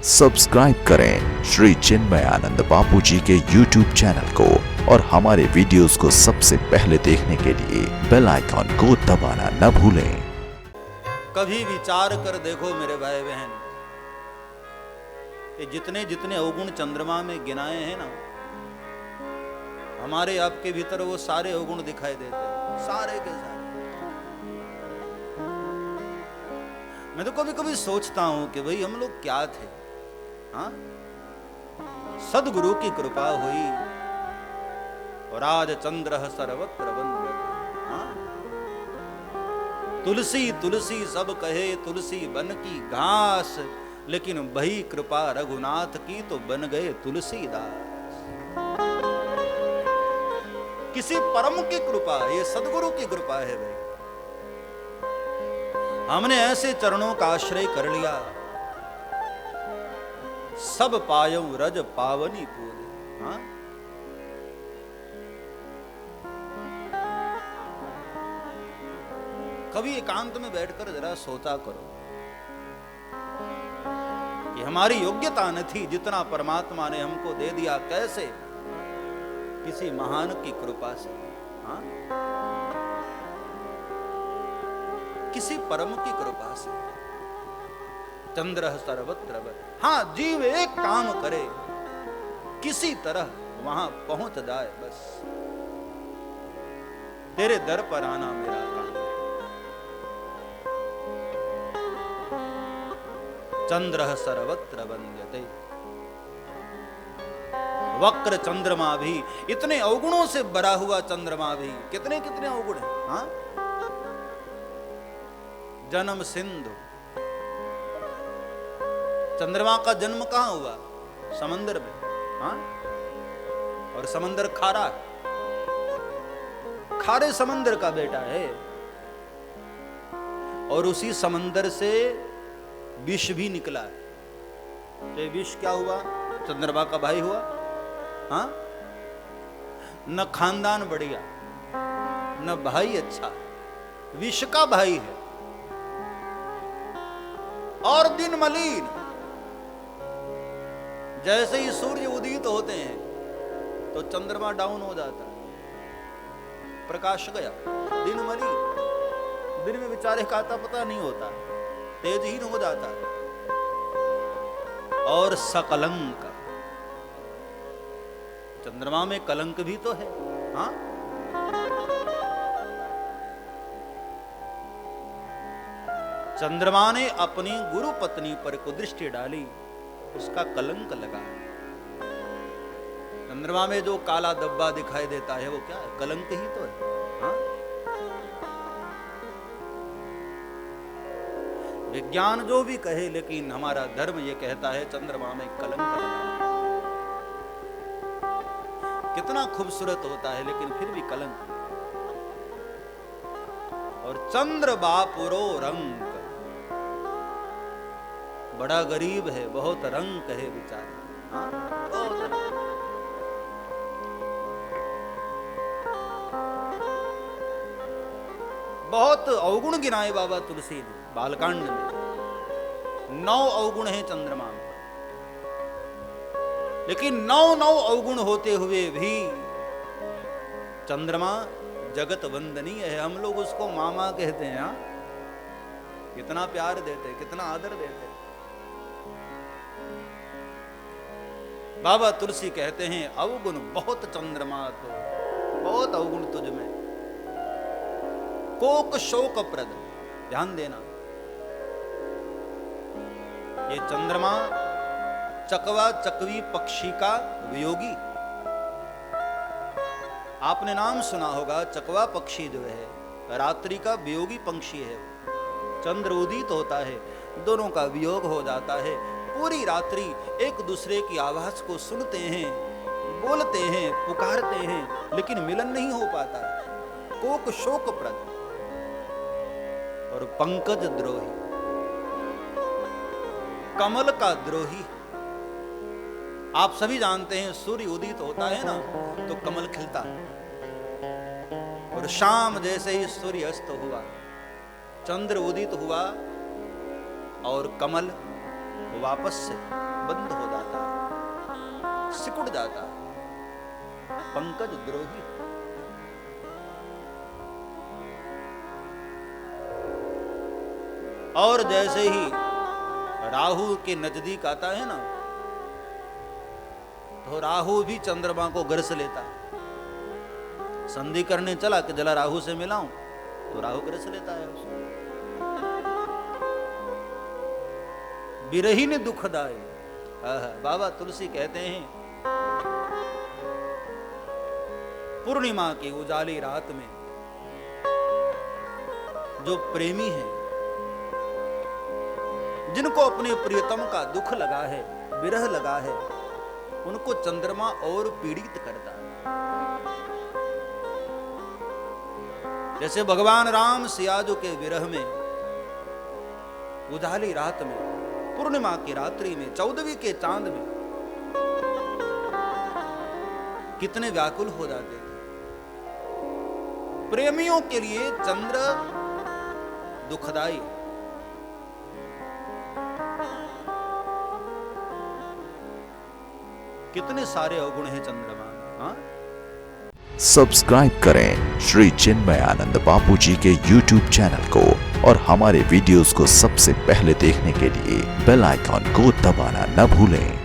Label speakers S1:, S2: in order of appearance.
S1: Subscribe करें श्री चिन्मयानंद बापू जी के YouTube channel को और हमारे वीडियोस को सबसे पहले देखने के लिए बेल आइकॉन को दबाना न भूलें।
S2: कभी विचार कर देखो मेरे भाई बहन, ये जितने जितने अवगुण चंद्रमा में गिनाए हैं ना, हमारे आपके भीतर वो सारे अवगुण दिखाई देते हैं, सारे के सारे। मैं तो कभी कभी सोचता हूं कि भाई हम लोग क्या थे, हाँ? सदगुरु की कृपा हुई और आज चंद्र सर्वत्र वंद्यते, हाँ? तुलसी तुलसी सब कहे, तुलसी बन की घास, लेकिन भई कृपा रघुनाथ की तो बन गए तुलसीदास। किसी परम की कृपा, ये सदगुरु की कृपा है भाई। हमने ऐसे चरणों का आश्रय कर लिया, सब पायो रज पावनी पूरे, हाँ? कभी एकांत में बैठकर जरा सोचा करो कि हमारी योग्यता न थी, जितना परमात्मा ने हमको दे दिया, कैसे? किसी महान की कृपा से, हाँ? किसी परम की कृपा से। चंद्र सर्वत्र वन, हाँ, जीव एक काम करे, किसी तरह वहां पहुंच जाए, बस तेरे दर पर आना मेरा काम है। चंद्र सर्वत्र वंद्यते, वक्र चंद्रमा भी, इतने अवगुणों से भरा हुआ चंद्रमा भी, कितने कितने अवगुण हैं, हाँ? जन्म सिंधु, चंद्रमा का जन्म कहां हुआ? समंदर में, हाँ? और समंदर खारा है, खारे समंदर का बेटा है, और उसी समंदर से विष भी निकला है। तो विष क्या हुआ? चंद्रमा का भाई हुआ, हाँ? न खानदान बढ़िया, न भाई अच्छा, विष का भाई है। और दिन मलिन, जैसे ही सूर्य उदित होते हैं तो चंद्रमा डाउन हो जाता है, प्रकाश गया, दिन मलिन, दिन में बेचारे का आता पता नहीं होता, तेजहीन हो जाता है। और सकलंक, चंद्रमा में कलंक भी तो है, हाँ? चंद्रमा ने अपनी गुरु पत्नी पर कुदृष्टि डाली, उसका कलंक लगा। चंद्रमा में जो काला धब्बा दिखाई देता है वो क्या है? कलंक ही तो है, हाँ? विज्ञान जो भी कहे, लेकिन हमारा धर्म ये कहता है चंद्रमा में कलंक लगा। कितना खूबसूरत होता है, लेकिन फिर भी कलंक। और चंद्र बापुरो रंग, बड़ा गरीब है, बहुत रंग है बेचारा, हाँ? बहुत रंग। बहुत अवगुण गिनाए बाबा तुलसी ने बालकांड में। 9 अवगुण हैं चंद्रमा में, लेकिन 9 अवगुण होते हुए भी चंद्रमा जगत वंदनीय है। हम लोग उसको मामा कहते हैं, हाँ? कितना प्यार देते, कितना आदर देते। बाबा तुलसी कहते हैं अवगुण बहुत चंद्रमा, तो बहुत अवगुण तुझ में, कोक शोक प्रद। ध्यान देना, ये चंद्रमा चकवा चकवी पक्षी का वियोगी। आपने नाम सुना होगा, चकवा पक्षी जो है रात्रि का वियोगी पक्षी है। चंद्र उदित होता है, दोनों का वियोग हो जाता है, पूरी रात्रि एक दूसरे की आवाज को सुनते हैं, बोलते हैं, पुकारते हैं, लेकिन मिलन नहीं हो पाता। कोक शोक प्रद। और पंकज द्रोही, कमल का द्रोही। आप सभी जानते हैं सूर्य उदित होता है ना तो कमल खिलता है, और शाम जैसे ही सूर्य अस्त हुआ, चंद्र उदित हुआ और कमल वापस से बंद हो जाता है, सिकुड़ जाता है, पंकज द्रोही। और जैसे ही राहु के नजदीक आता है ना, तो राहु भी चंद्रमा को ग्रस लेता है। संधि करने चला कि जला राहु से मिलाऊं, तो राहु ग्रस लेता है उसको। विरही ने दुखदाई। बाबा तुलसी कहते हैं, पूर्णिमा की उजाली रात में जो प्रेमी है, जिनको अपने प्रियतम का दुख लगा है, विरह लगा है, उनको चंद्रमा और पीड़ित करता है। जैसे भगवान राम सियाजू के विरह में, उजाली रात में, पूर्णिमा की रात्रि में, 14वीं के चांद में कितने व्याकुल हो जाते थे। प्रेमियों के लिए चंद्र दुखदाई। कितने सारे अवगुण हैं चंद्रमा में। हाँ?
S1: सब्सक्राइब करें श्री चिन्मयानंद बापू जी के YouTube चैनल को और हमारे वीडियोस को सबसे पहले देखने के लिए बेल आइकॉन को दबाना न भूलें।